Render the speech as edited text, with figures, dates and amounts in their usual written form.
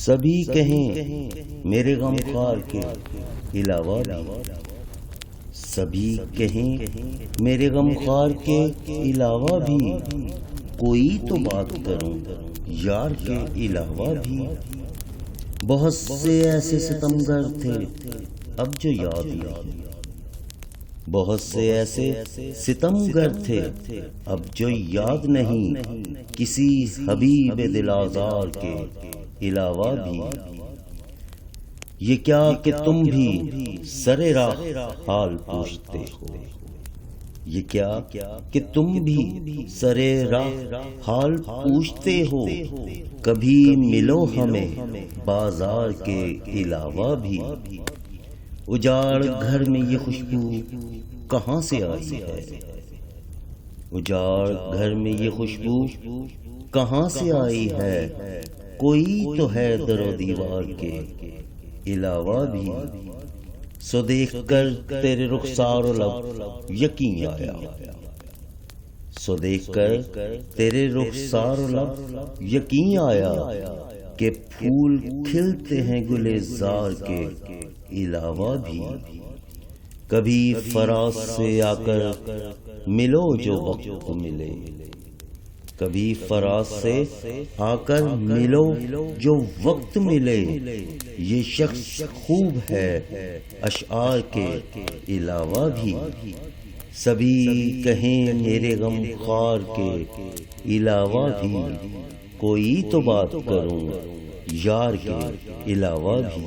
سبھی کہیں میرے غم خار کے علاوہ بھی، سبھی کہیں میرے غم خار کے علاوہ بھی، کوئی تو بات کروں یار کے علاوہ بھی۔ بہت سے ایسے ستمگر تھے اب جو یاد نہیں، بہت سے ایسے ستمگر تھے اب جو یاد نہیں، کسی حبیب دل آزار کے علاوہ بھی۔ یہ کیا کہ تم بھی سر راہ حال پوچھتے ہو، یہ کیا کہ تم بھی سر راہ حال پوچھتے ہو، کبھی ملو ہمیں بازار کے علاوہ بھی۔ اجاڑ گھر میں یہ خوشبو کہاں سے آئی ہے، اجاڑ گھر میں یہ خوشبو کہاں سے آئی ہے، کوئی تو ہے در و دیوار کے علاوہ بھی۔ سو دیکھ کر تیرے رخسار و لب یقین آیا، سو دیکھ کر تیرے رخسار و لب یقین آیا، کہ پھول کھلتے ہیں گلزار کے علاوہ بھی۔ کبھی فراز سے آ کر ملو جو وقت ملے، کبھی فراز سے آ کر ملو جو وقت ملے، یہ شخص خوب ہے اشعار کے علاوہ بھی۔ سبھی کہیں میرے غم خار کے علاوہ بھی، کوئی تو بات کروں یار کے علاوہ بھی۔